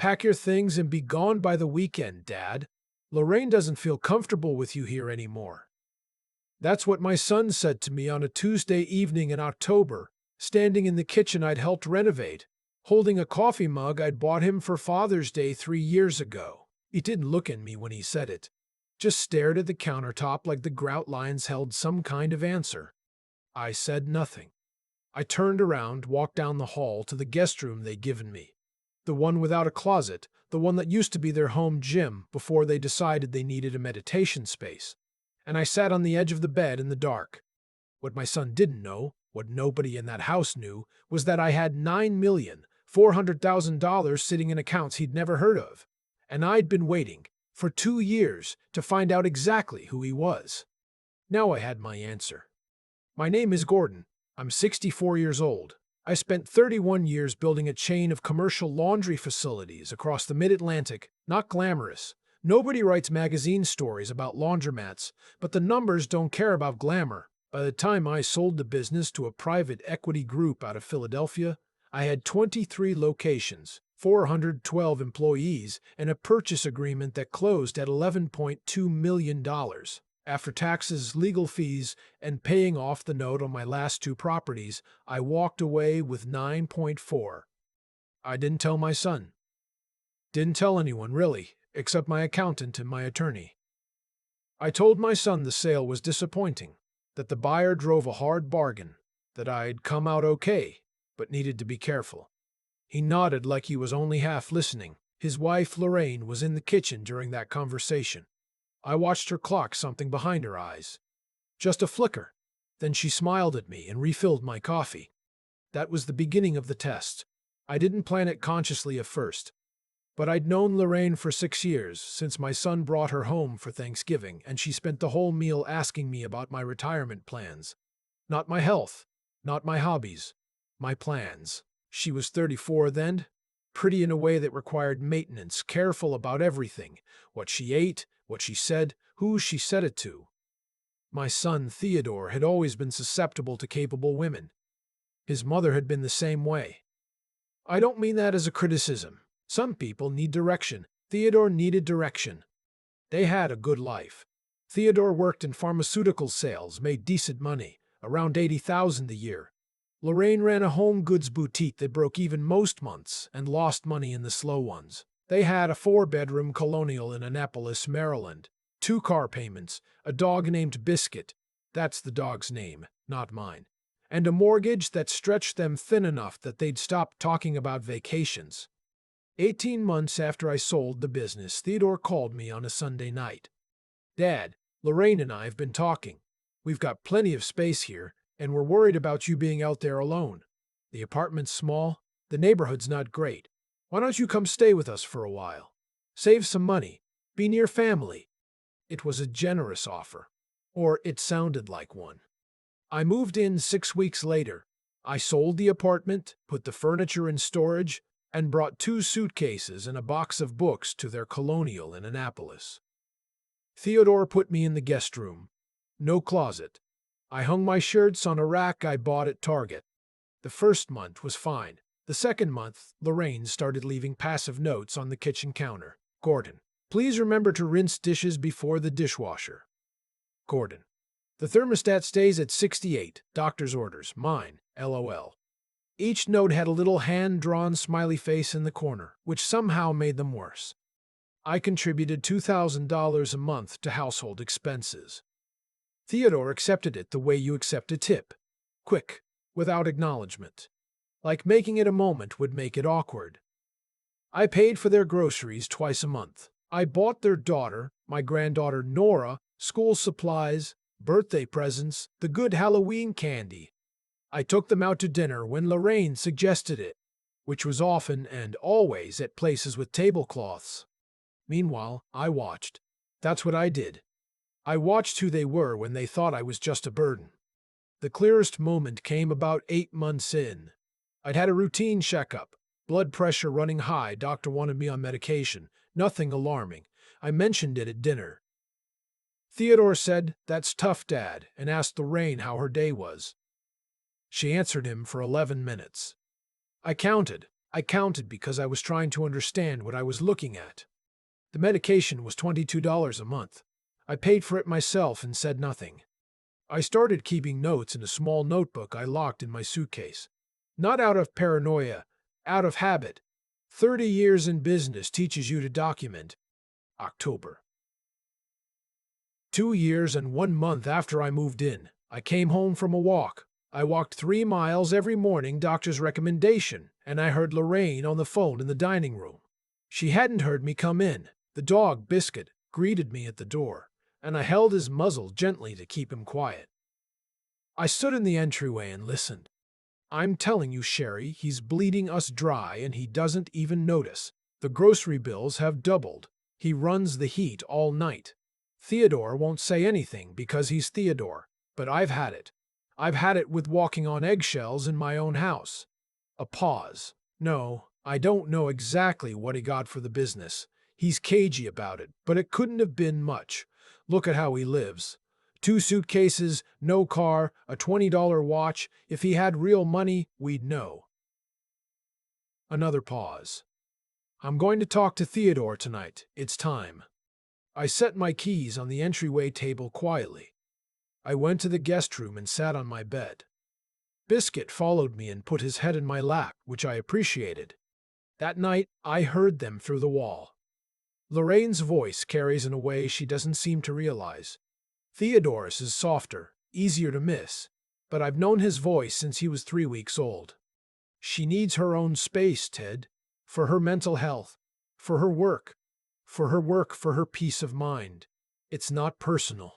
Pack your things and be gone by the weekend, Dad. Lorraine doesn't feel comfortable with you here anymore. That's what my son said to me on a Tuesday evening in October, standing in the kitchen I'd helped renovate, holding a coffee mug I'd bought him for Father's Day 3 years ago. He didn't look at me when he said it, just stared at the countertop like the grout lines held some kind of answer. I said nothing. I turned around, walked down the hall to the guest room they'd given me. The one without a closet, the one that used to be their home gym before they decided they needed a meditation space. And I sat on the edge of the bed in the dark. What my son didn't know, what nobody in that house knew, was that I had $9,400,000 sitting in accounts he'd never heard of. And I'd been waiting, for 2 years, to find out exactly who he was. Now I had my answer. My name is Gordon. I'm 64 years old. I spent 31 years building a chain of commercial laundry facilities across the mid-Atlantic. Not glamorous. Nobody writes magazine stories about laundromats, but the numbers don't care about glamour. By the time I sold the business to a private equity group out of Philadelphia, I had 23 locations, 412 employees, and a purchase agreement that closed at $11.2 million. After taxes, legal fees, and paying off the note on my last 2 properties, I walked away with 9.4. I didn't tell my son. Didn't tell anyone, really, except my accountant and my attorney. I told my son the sale was disappointing, that the buyer drove a hard bargain, that I'd come out okay, but needed to be careful. He nodded like he was only half listening. His wife, Lorraine, was in the kitchen during that conversation. I watched her clock something behind her eyes. Just a flicker. Then she smiled at me and refilled my coffee. That was the beginning of the test. I didn't plan it consciously at first. But I'd known Lorraine for 6 years, since my son brought her home for Thanksgiving, and she spent the whole meal asking me about my retirement plans. Not my health, not my hobbies, my plans. She was 34 then, pretty in a way that required maintenance, careful about everything, what she ate, what she said, who she said it to. My son, Theodore, had always been susceptible to capable women. His mother had been the same way. I don't mean that as a criticism. Some people need direction. Theodore needed direction. They had a good life. Theodore worked in pharmaceutical sales, made decent money, around $80,000 a year. Lorraine ran a home goods boutique that broke even most months and lost money in the slow ones. They had a 4-bedroom colonial in Annapolis, Maryland, 2 car payments, a dog named Biscuit, that's the dog's name, not mine, and a mortgage that stretched them thin enough that they'd stop talking about vacations. 18 months after I sold the business, Theodore called me on a Sunday night. Dad, Lorraine and I have been talking. We've got plenty of space here, and we're worried about you being out there alone. The apartment's small, the neighborhood's not great. Why don't you come stay with us for a while? Save some money. Be near family. It was a generous offer. Or it sounded like one. I moved in 6 weeks later. I sold the apartment, put the furniture in storage, and brought 2 suitcases and a box of books to their colonial in Annapolis. Theodore put me in the guest room. No closet. I hung my shirts on a rack I bought at Target. The first month was fine. The second month, Lorraine started leaving passive notes on the kitchen counter. Gordon, please remember to rinse dishes before the dishwasher. Gordon, the thermostat stays at 68. Doctor's orders. Mine. LOL. Each note had a little hand-drawn smiley face in the corner, which somehow made them worse. I contributed $2,000 a month to household expenses. Theodore accepted it the way you accept a tip. Quick, without acknowledgement. Like making it a moment would make it awkward. I paid for their groceries twice a month. I bought their daughter, my granddaughter Nora, school supplies, birthday presents, the good Halloween candy. I took them out to dinner when Lorraine suggested it, which was often and always at places with tablecloths. Meanwhile, I watched. That's what I did. I watched who they were when they thought I was just a burden. The clearest moment came about 8 months in. I'd had a routine checkup. Blood pressure running high, doctor wanted me on medication. Nothing alarming. I mentioned it at dinner. Theodore said, "That's tough, Dad," and asked Lorraine how her day was. She answered him for 11 minutes. I counted. I counted because I was trying to understand what I was looking at. The medication was $22 a month. I paid for it myself and said nothing. I started keeping notes in a small notebook I locked in my suitcase. Not out of paranoia, out of habit. 30 years in business teaches you to document. October. 2 years and 1 month after I moved in, I came home from a walk. I walked 3 miles every morning, doctor's recommendation, and I heard Lorraine on the phone in the dining room. She hadn't heard me come in. The dog, Biscuit, greeted me at the door, and I held his muzzle gently to keep him quiet. I stood in the entryway and listened. I'm telling you, Sherry, he's bleeding us dry and he doesn't even notice. The grocery bills have doubled. He runs the heat all night. Theodore won't say anything because he's Theodore, but I've had it. I've had it with walking on eggshells in my own house. A pause. No, I don't know exactly what he got for the business. He's cagey about it, but it couldn't have been much. Look at how he lives. 2 suitcases, no car, a $20 watch. If he had real money, we'd know. Another pause. I'm going to talk to Theodore tonight. It's time. I set my keys on the entryway table quietly. I went to the guest room and sat on my bed. Biscuit followed me and put his head in my lap, which I appreciated. That night, I heard them through the wall. Lorraine's voice carries in a way she doesn't seem to realize. Theodore's is softer, easier to miss, but I've known his voice since he was 3 weeks old. She needs her own space, Ted, for her mental health, for her work, for her peace of mind. It's not personal.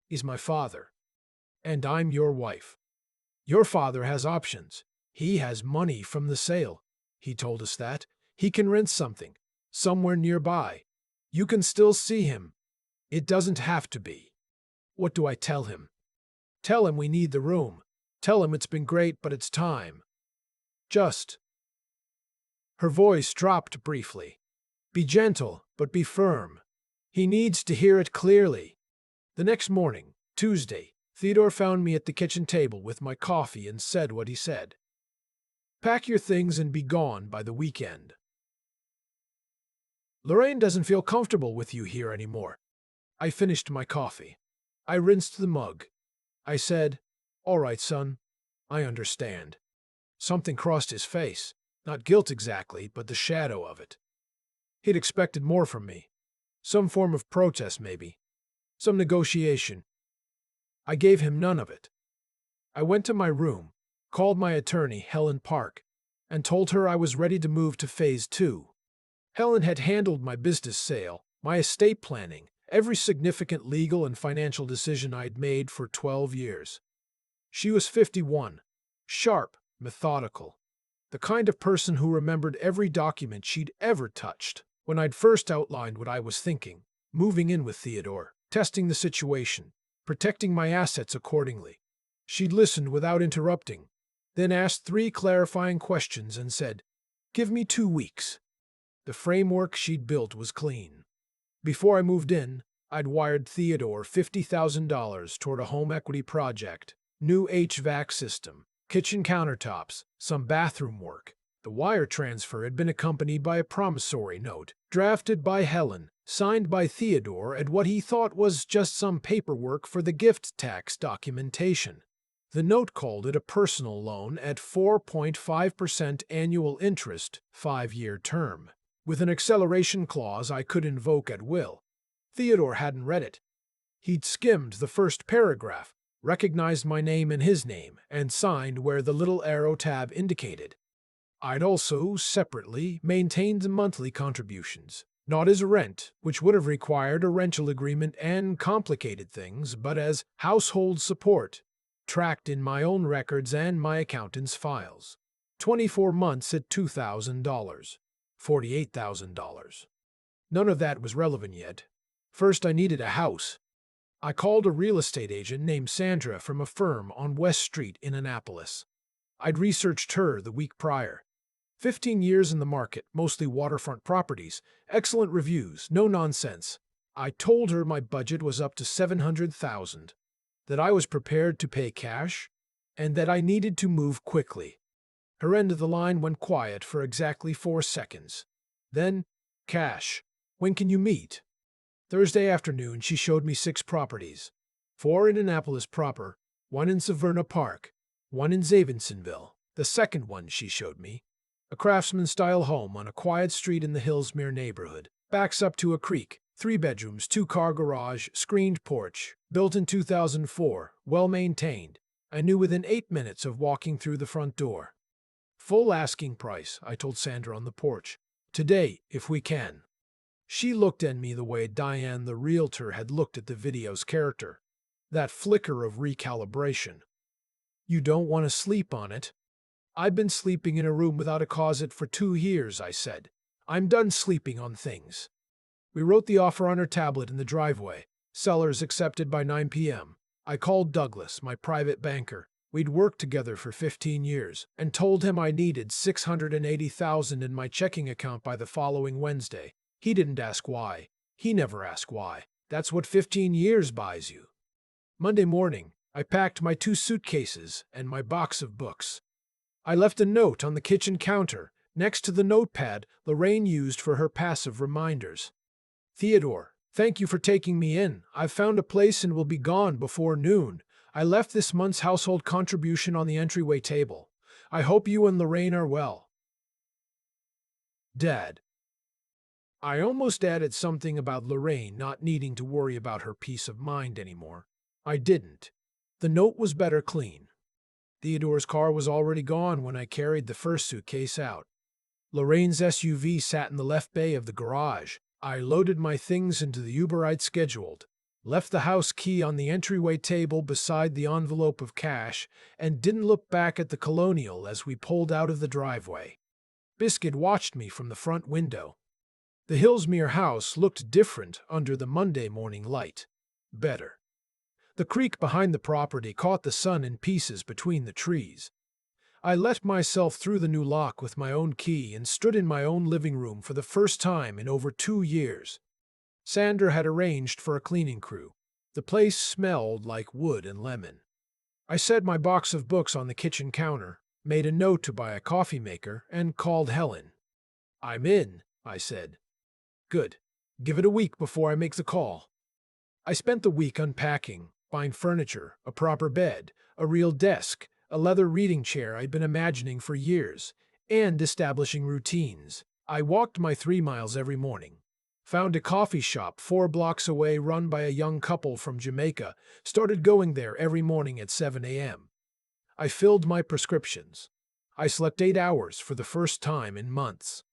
He's my father, and I'm your wife. Your father has options. He has money from the sale. He told us that. He can rent something, somewhere nearby. You can still see him. It doesn't have to be. What do I tell him? Tell him we need the room. Tell him it's been great, but it's time. Just. Her voice dropped briefly. Be gentle, but be firm. He needs to hear it clearly. The next morning, Tuesday, Theodore found me at the kitchen table with my coffee and said what he said. Pack your things and be gone by the weekend. Lorraine doesn't feel comfortable with you here anymore. I finished my coffee. I rinsed the mug. I said, All right, son. I understand. Something crossed his face. Not guilt exactly, but the shadow of it. He'd expected more from me. Some form of protest, maybe. Some negotiation. I gave him none of it. I went to my room, called my attorney, Helen Park, and told her I was ready to move to Phase 2. Helen had handled my business sale, my estate planning, every significant legal and financial decision I'd made for 12 years. She was 51, sharp, methodical, the kind of person who remembered every document she'd ever touched. When I'd first outlined what I was thinking, moving in with Theodore, testing the situation, protecting my assets accordingly, she'd listened without interrupting, then asked 3 clarifying questions and said, Give me 2 weeks. The framework she'd built was clean. Before I moved in, I'd wired Theodore $50,000 toward a home equity project, new HVAC system, kitchen countertops, some bathroom work. The wire transfer had been accompanied by a promissory note, drafted by Helen, signed by Theodore at what he thought was just some paperwork for the gift tax documentation. The note called it a personal loan at 4.5% annual interest, 5-year term, with an acceleration clause I could invoke at will. Theodore hadn't read it. He'd skimmed the first paragraph, recognized my name and his name, and signed where the little arrow tab indicated. I'd also, separately, maintained the monthly contributions, not as rent, which would have required a rental agreement and complicated things, but as household support, tracked in my own records and my accountant's files. 24 months at $2,000, $48,000. None of that was relevant yet. First, I needed a house. I called a real estate agent named Sandra from a firm on West Street in Annapolis. I'd researched her the week prior. 15 years in the market, mostly waterfront properties, excellent reviews, no nonsense. I told her my budget was up to $700,000, that I was prepared to pay cash, and that I needed to move quickly. Her end of the line went quiet for exactly 4 seconds. Then, "Cash, when can you meet?" Thursday afternoon, she showed me 6 properties. 4 in Annapolis proper, 1 in Severna Park, 1 in Zavinsonville. The second one she showed me, a craftsman-style home on a quiet street in the Hillsmere neighborhood. Backs up to a creek, 3 bedrooms, 2-car garage, screened porch, built in 2004, well-maintained. I knew within 8 minutes of walking through the front door. "Full asking price," I told Sandra on the porch. "Today, if we can." She looked at me the way Diane the realtor had looked at the video's character. That flicker of recalibration. "You don't want to sleep on it?" "I've been sleeping in a room without a closet for 2 years," I said. "I'm done sleeping on things." We wrote the offer on her tablet in the driveway. Sellers accepted by 9 p.m. I called Douglas, my private banker. We'd worked together for 15 years, and told him I needed $680,000 in my checking account by the following Wednesday. He didn't ask why. He never asked why. That's what 15 years buys you. Monday morning, I packed my 2 suitcases and my box of books. I left a note on the kitchen counter, next to the notepad Lorraine used for her passive reminders. "Theodore, thank you for taking me in. I've found a place and will be gone before noon. I left this month's household contribution on the entryway table. I hope you and Lorraine are well. Dad." I almost added something about Lorraine not needing to worry about her peace of mind anymore. I didn't. The note was better clean. Theodore's car was already gone when I carried the first suitcase out. Lorraine's SUV sat in the left bay of the garage. I loaded my things into the Uber I'd scheduled, left the house key on the entryway table beside the envelope of cash, and didn't look back at the Colonial as we pulled out of the driveway. Biscuit watched me from the front window. The Hillsmere house looked different under the Monday morning light. Better. The creek behind the property caught the sun in pieces between the trees. I let myself through the new lock with my own key and stood in my own living room for the first time in over 2 years. Sandra had arranged for a cleaning crew. The place smelled like wood and lemon. I set my box of books on the kitchen counter, made a note to buy a coffee maker, and called Helen. "I'm in," I said. "Good. Give it a week before I make the call." I spent the week unpacking, buying furniture, a proper bed, a real desk, a leather reading chair I'd been imagining for years, and establishing routines. I walked my 3 miles every morning. Found a coffee shop 4 blocks away run by a young couple from Jamaica, started going there every morning at 7 a.m. I filled my prescriptions. I slept 8 hours for the first time in months.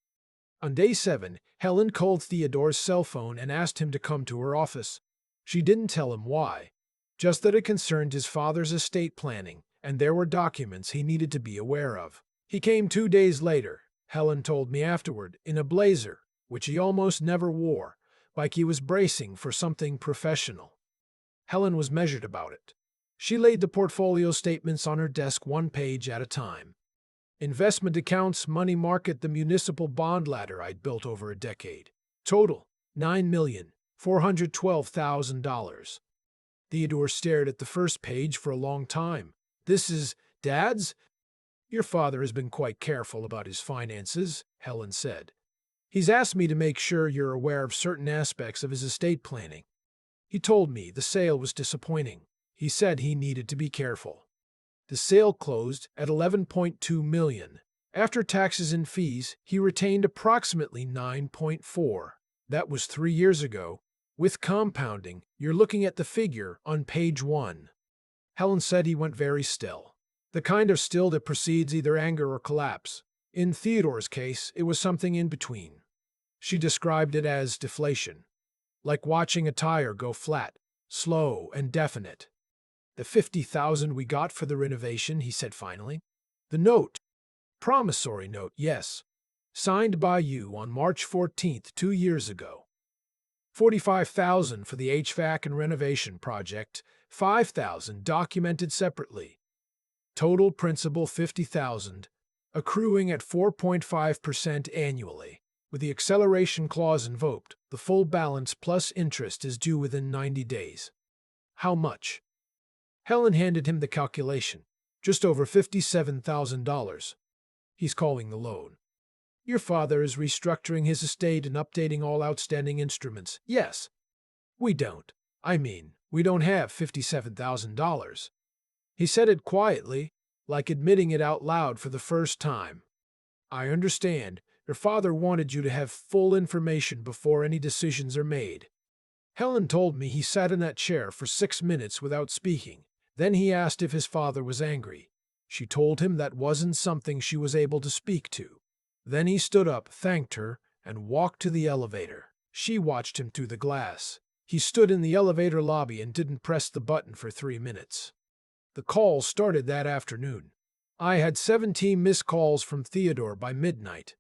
On day 7, Helen called Theodore's cell phone and asked him to come to her office. She didn't tell him why, just that it concerned his father's estate planning, and there were documents he needed to be aware of. He came 2 days later, Helen told me afterward, in a blazer, which he almost never wore, like he was bracing for something professional. Helen was measured about it. She laid the portfolio statements on her desk 1 page at a time. Investment accounts, money market, the municipal bond ladder I'd built over a decade. Total, $9,412,000. Theodore stared at the first page for a long time. "This is Dad's?" "Your father has been quite careful about his finances," Helen said. "He's asked me to make sure you're aware of certain aspects of his estate planning. He told me the sale was disappointing. He said he needed to be careful." The sale closed at $11.2 million. After taxes and fees, he retained approximately $9.4. That was 3 years ago. With compounding, you're looking at the figure on page 1. Helen said he went very still. The kind of still that precedes either anger or collapse. In Theodore's case, it was something in between. She described it as deflation. Like watching a tire go flat, slow and definite. "The $50,000 we got for the renovation," he said finally. "The note. Promissory note, yes. Signed by you on March 14th, 2 years ago. $45,000 for the HVAC and renovation project, $5,000 documented separately. Total principal $50,000, accruing at 4.5% annually. With the acceleration clause invoked, the full balance plus interest is due within 90 days. How much?" Helen handed him the calculation. "Just over $57,000. He's calling the loan. Your father is restructuring his estate and updating all outstanding instruments. Yes. We don't. We don't have $57,000. He said it quietly, like admitting it out loud for the first time. I understand. Your father wanted you to have full information before any decisions are made. Helen told me he sat in that chair for 6 minutes without speaking. Then he asked if his father was angry. She told him that wasn't something she was able to speak to. Then he stood up, thanked her, and walked to the elevator. She watched him through the glass. He stood in the elevator lobby and didn't press the button for 3 minutes. The call started that afternoon. I had 17 missed calls from Theodore by midnight.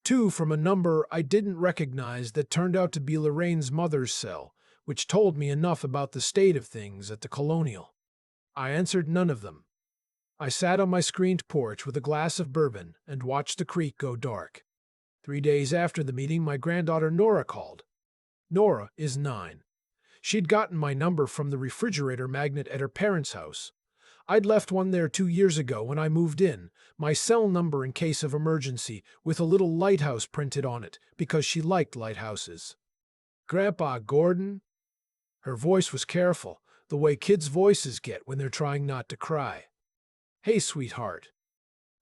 2 from a number I didn't recognize that turned out to be Lorraine's mother's cell, which told me enough about the state of things at the Colonial. I answered none of them. I sat on my screened porch with a glass of bourbon and watched the creek go dark. 3 days after the meeting, my granddaughter Nora called. Nora is 9. She'd gotten my number from the refrigerator magnet at her parents' house. I'd left one there 2 years ago when I moved in, my cell number in case of emergency, with a little lighthouse printed on it, because she liked lighthouses. Grandpa Gordon? Her voice was careful, the way kids' voices get when they're trying not to cry. Hey, sweetheart.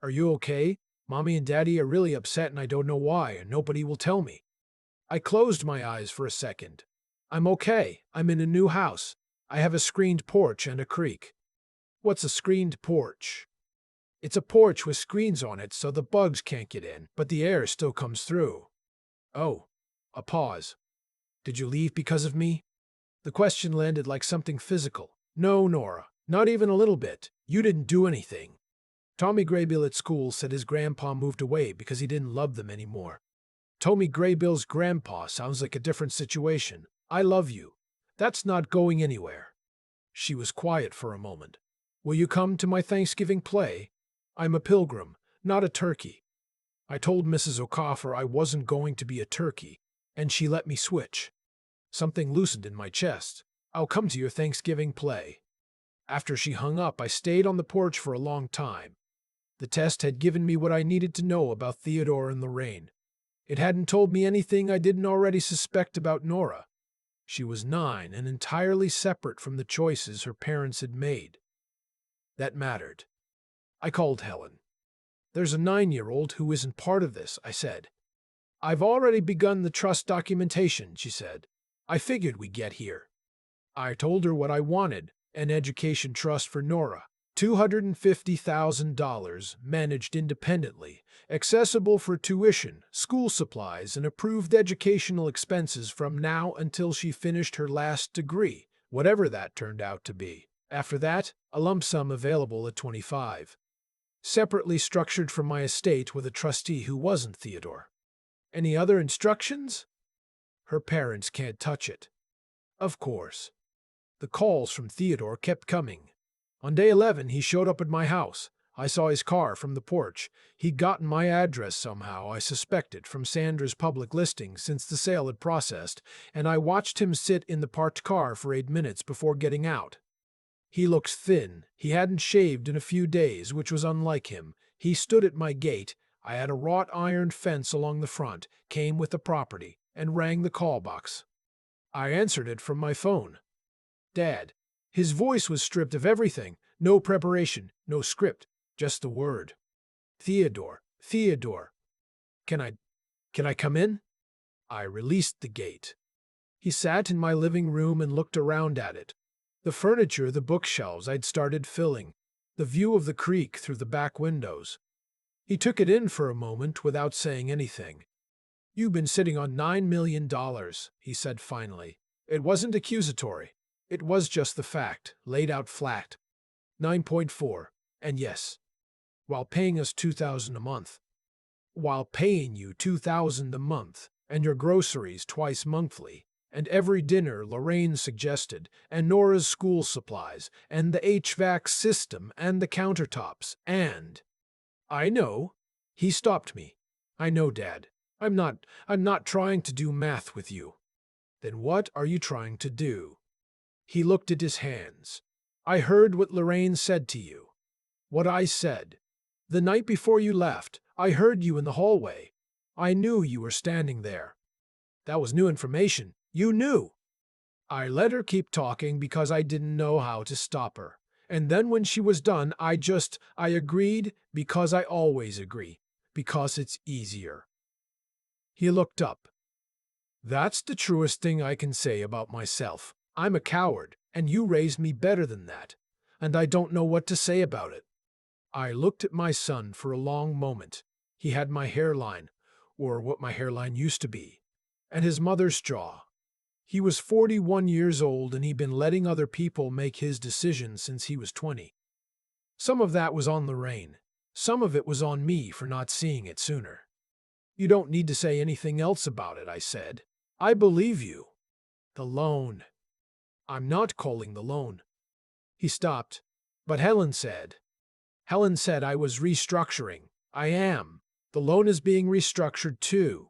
Are you okay? Mommy and Daddy are really upset and I don't know why, and nobody will tell me. I closed my eyes for a second. I'm okay. I'm in a new house. I have a screened porch and a creek. What's a screened porch? It's a porch with screens on it so the bugs can't get in, but the air still comes through. Oh. A pause. Did you leave because of me? The question landed like something physical. No, Nora. Not even a little bit. You didn't do anything. Tommy Graybill at school said his grandpa moved away because he didn't love them anymore. Tommy Graybill's grandpa sounds like a different situation. I love you. That's not going anywhere. She was quiet for a moment. Will you come to my Thanksgiving play? I'm a pilgrim, not a turkey. I told Mrs. O'Coffer I wasn't going to be a turkey, and she let me switch. Something loosened in my chest. I'll come to your Thanksgiving play. After she hung up, I stayed on the porch for a long time. The test had given me what I needed to know about Theodore and Lorraine. It hadn't told me anything I didn't already suspect about Nora. She was 9 and entirely separate from the choices her parents had made. That mattered. I called Helen. There's a 9-year-old who isn't part of this, I said. I've already begun the trust documentation, she said. I figured we'd get here. I told her what I wanted, an education trust for Nora, $250,000 managed independently, accessible for tuition, school supplies, and approved educational expenses from now until she finished her last degree, whatever that turned out to be. After that, a lump sum available at 25. Separately structured from my estate with a trustee who wasn't Theodore. Any other instructions? Her parents can't touch it. Of course. The calls from Theodore kept coming. On day 11, he showed up at my house. I saw his car from the porch. He'd gotten my address somehow, I suspected, from Sandra's public listing since the sale had processed, and I watched him sit in the parked car for 8 minutes before getting out. He looked thin. He hadn't shaved in a few days, which was unlike him. He stood at my gate. I had a wrought iron fence along the front, came with the property, and rang the call box. I answered it from my phone. Dad. His voice was stripped of everything. No preparation, no script, just the word. Theodore. Theodore. Can I come in? I released the gate. He sat in my living room and looked around at it. The furniture, the bookshelves I'd started filling, the view of the creek through the back windows. He took it in for a moment without saying anything. You've been sitting on $9 million, he said finally. It wasn't accusatory. It was just the fact, laid out flat. 9.4, and yes, while paying us $2,000 a month. While paying you $2,000 a month, and your groceries twice monthly, and every dinner Lorraine suggested, and Nora's school supplies, and the HVAC system, and the countertops, and... I know. He stopped me. I know, Dad. I'm not trying to do math with you. Then what are you trying to do? He looked at his hands. I heard what Lorraine said to you. What I said. The night before you left, I heard you in the hallway. I knew you were standing there. That was new information. You knew. I let her keep talking because I didn't know how to stop her. And then when she was done, I agreed because I always agree, because it's easier. He looked up. That's the truest thing I can say about myself. I'm a coward, and you raised me better than that, and I don't know what to say about it. I looked at my son for a long moment. He had my hairline, or what my hairline used to be, and his mother's jaw. He was 41 years old, and he'd been letting other people make his decisions since he was 20. Some of that was on Lorraine. Some of it was on me for not seeing it sooner. You don't need to say anything else about it, I said. I believe you. The loan. I'm not calling the loan. He stopped. But Helen said I was restructuring. I am. The loan is being restructured too.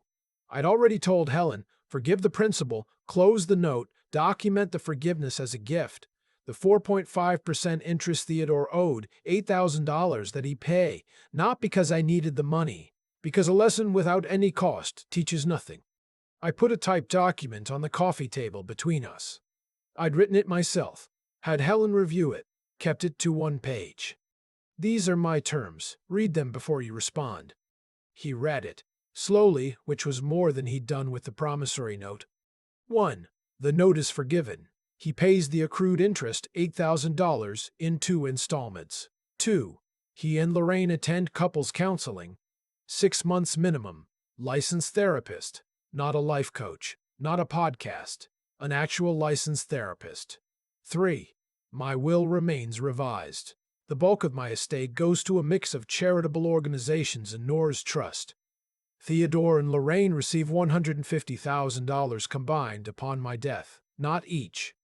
I'd already told Helen, forgive the principal, close the note, document the forgiveness as a gift. The 4.5% interest Theodore owed, $8,000 that he'd pay, not because I needed the money, because a lesson without any cost teaches nothing. I put a typed document on the coffee table between us. I'd written it myself, had Helen review it, kept it to one page. These are my terms. Read them before you respond. He read it, slowly, which was more than he'd done with the promissory note. 1. The note is forgiven. He pays the accrued interest, $8,000, in 2 installments. 2. He and Lorraine attend couples counseling. 6 months minimum. Licensed therapist. Not a life coach. Not a podcast. An actual licensed therapist. 3. My will remains revised. The bulk of my estate goes to a mix of charitable organizations and Nora's trust. Theodore and Lorraine receive $150,000 combined upon my death, not each.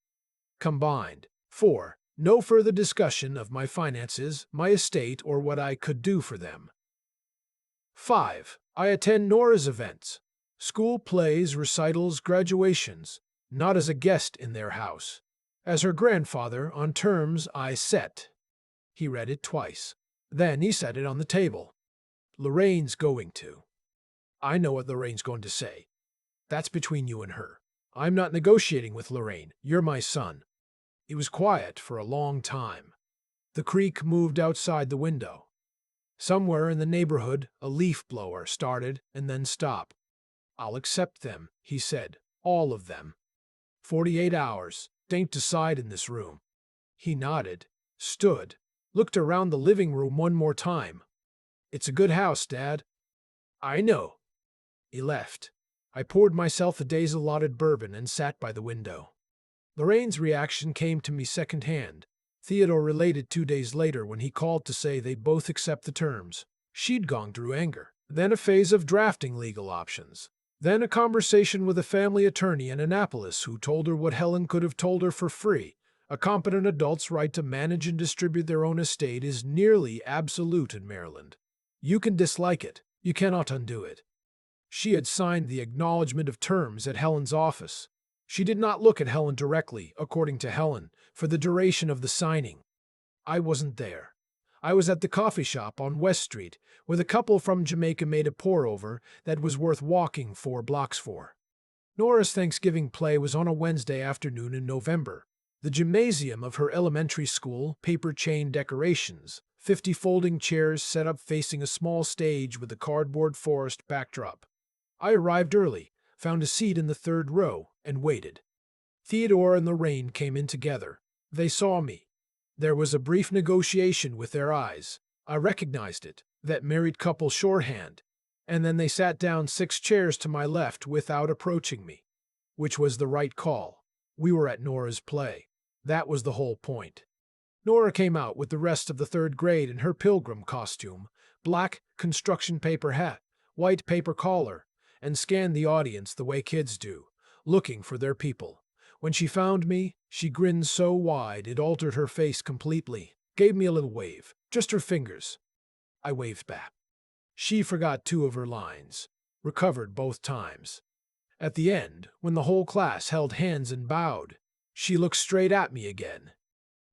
Combined. 4. No further discussion of my finances, my estate, or what I could do for them. 5. I attend Nora's events. School plays, recitals, graduations. Not as a guest in their house. As her grandfather, on terms I set. He read it twice. Then he set it on the table. Lorraine's going to. I know what Lorraine's going to say. That's between you and her. I'm not negotiating with Lorraine. You're my son. It was quiet for a long time. The creak moved outside the window. Somewhere in the neighborhood, a leaf blower started and then stopped. I'll accept them, he said. All of them. 48 hours. Don't decide in this room. He nodded, stood, looked around the living room one more time. It's a good house, Dad. I know. He left. I poured myself a day's allotted bourbon and sat by the window. Lorraine's reaction came to me secondhand. Theodore related 2 days later when he called to say they'd both accept the terms. She'd gone through anger, then a phase of drafting legal options, then a conversation with a family attorney in Annapolis who told her what Helen could have told her for free. A competent adult's right to manage and distribute their own estate is nearly absolute in Maryland. You can dislike it. You cannot undo it. She had signed the acknowledgement of terms at Helen's office. She did not look at Helen directly, according to Helen, for the duration of the signing. I wasn't there. I was at the coffee shop on West Street, where the couple from Jamaica made a pour-over that was worth walking 4 blocks for. Nora's Thanksgiving play was on a Wednesday afternoon in November. The gymnasium of her elementary school, paper chain decorations, 50 folding chairs set up facing a small stage with a cardboard forest backdrop. I arrived early, found a seat in the 3rd row, and waited. Theodore and Lorraine came in together. They saw me. There was a brief negotiation with their eyes. I recognized it, that married couple shorthand. And then they sat down 6 chairs to my left without approaching me. Which was the right call. We were at Nora's play. That was the whole point. Nora came out with the rest of the 3rd grade in her pilgrim costume, black construction paper hat, white paper collar, and scanned the audience the way kids do, looking for their people. When she found me, she grinned so wide it altered her face completely, gave me a little wave, just her fingers. I waved back. She forgot 2 of her lines, recovered both times. At the end, when the whole class held hands and bowed, she looked straight at me again.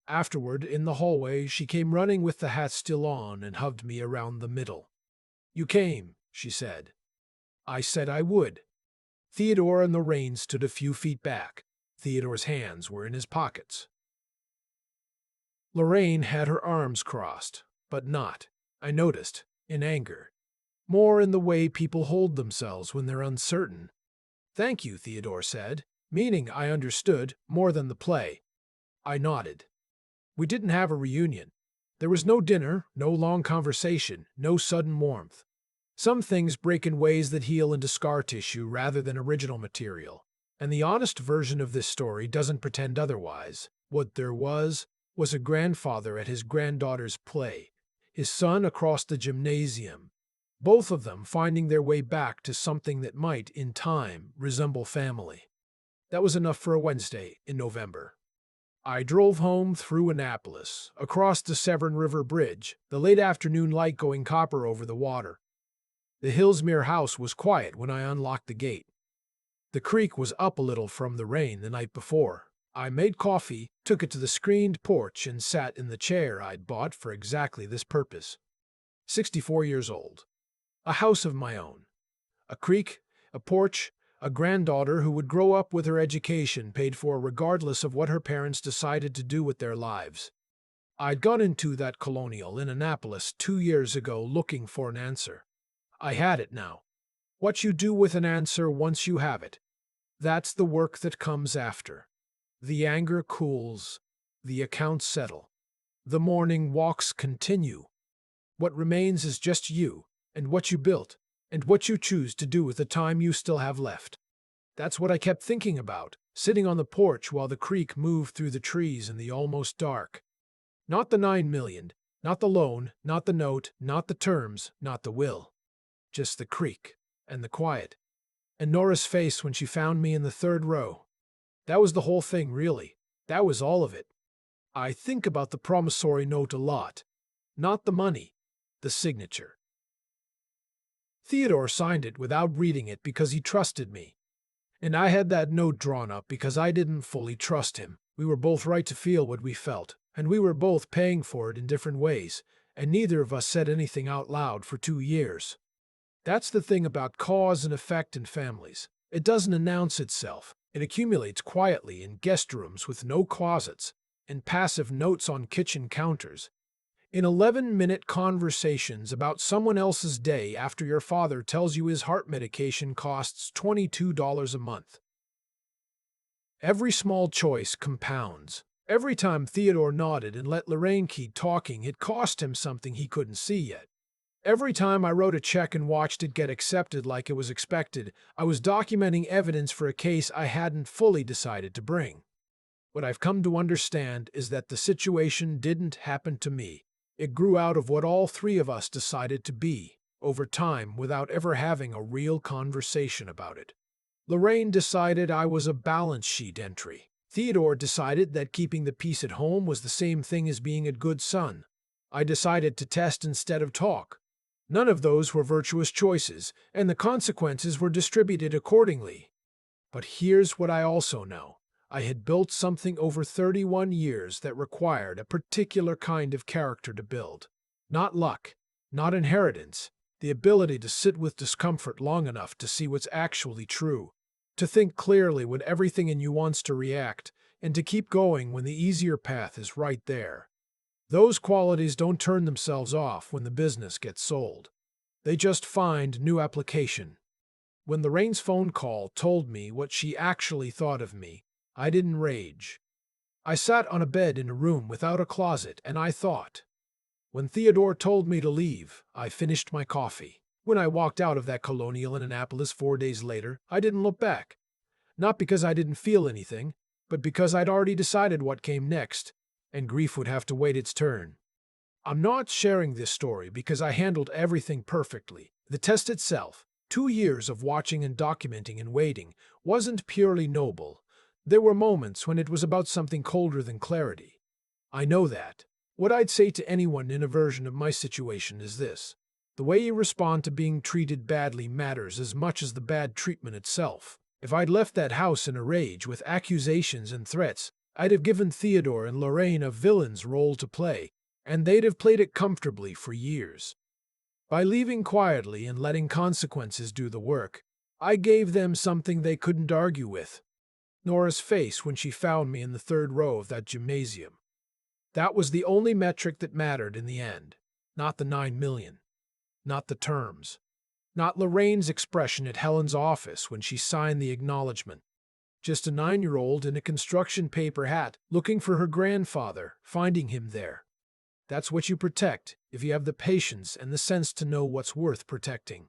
Afterward, in the hallway, she came running with the hat still on and hugged me around the middle. "You came," she said. I said I would. Theodore and Lorraine stood a few feet back. Theodore's hands were in his pockets. Lorraine had her arms crossed, but not, I noticed, in anger. More in the way people hold themselves when they're uncertain. "Thank you," Theodore said, meaning I understood more than the play. I nodded. We didn't have a reunion. There was no dinner, no long conversation, no sudden warmth. Some things break in ways that heal into scar tissue rather than original material, and the honest version of this story doesn't pretend otherwise. What there was a grandfather at his granddaughter's play, his son across the gymnasium, both of them finding their way back to something that might, in time, resemble family. That was enough for a Wednesday in November. I drove home through Annapolis, across the Severn River Bridge, the late afternoon light going copper over the water. The Hillsmere house was quiet when I unlocked the gate. The creek was up a little from the rain the night before. I made coffee, took it to the screened porch, and sat in the chair I'd bought for exactly this purpose. 64 years old. A house of my own. A creek, a porch, a granddaughter who would grow up with her education paid for regardless of what her parents decided to do with their lives. I'd gone into that colonial in Annapolis 2 years ago looking for an answer. I had it now. What you do with an answer once you have it, that's the work that comes after. The anger cools, the accounts settle, the morning walks continue. What remains is just you, and what you built, and what you choose to do with the time you still have left. That's what I kept thinking about, sitting on the porch while the creek moved through the trees in the almost dark. Not the 9 million, not the loan, not the note, not the terms, not the will. Just the creek, and the quiet, and Nora's face when she found me in the third row. That was the whole thing, really. That was all of it. I think about the promissory note a lot. Not the money, the signature. Theodore signed it without reading it because he trusted me. And I had that note drawn up because I didn't fully trust him. We were both right to feel what we felt, and we were both paying for it in different ways, and neither of us said anything out loud for 2 years. That's the thing about cause and effect in families. It doesn't announce itself. It accumulates quietly in guest rooms with no closets, in passive notes on kitchen counters, in 11-minute conversations about someone else's day after your father tells you his heart medication costs $22 a month. Every small choice compounds. Every time Theodore nodded and let Lorraine keep talking, it cost him something he couldn't see yet. Every time I wrote a check and watched it get accepted like it was expected, I was documenting evidence for a case I hadn't fully decided to bring. What I've come to understand is that the situation didn't happen to me. It grew out of what all three of us decided to be, over time, without ever having a real conversation about it. Lorraine decided I was a balance sheet entry. Theodore decided that keeping the peace at home was the same thing as being a good son. I decided to test instead of talk. None of those were virtuous choices, and the consequences were distributed accordingly. But here's what I also know. I had built something over 31 years that required a particular kind of character to build. Not luck, not inheritance, the ability to sit with discomfort long enough to see what's actually true, to think clearly when everything in you wants to react, and to keep going when the easier path is right there. Those qualities don't turn themselves off when the business gets sold. They just find new application. When Lorraine's phone call told me what she actually thought of me, I didn't rage. I sat on a bed in a room without a closet, and I thought. When Theodore told me to leave, I finished my coffee. When I walked out of that colonial in Annapolis 4 days later, I didn't look back. Not because I didn't feel anything, but because I'd already decided what came next, and grief would have to wait its turn. I'm not sharing this story because I handled everything perfectly. The test itself, 2 years of watching and documenting and waiting, wasn't purely noble. There were moments when it was about something colder than clarity. I know that. What I'd say to anyone in a version of my situation is this. The way you respond to being treated badly matters as much as the bad treatment itself. If I'd left that house in a rage with accusations and threats, I'd have given Theodore and Lorraine a villain's role to play, and they'd have played it comfortably for years. By leaving quietly and letting consequences do the work, I gave them something they couldn't argue with. Nora's face when she found me in the third row of that gymnasium. That was the only metric that mattered in the end. Not the 9 million. Not the terms. Not Lorraine's expression at Helen's office when she signed the acknowledgement. Just a 9-year-old in a construction paper hat looking for her grandfather, finding him there. That's what you protect if you have the patience and the sense to know what's worth protecting.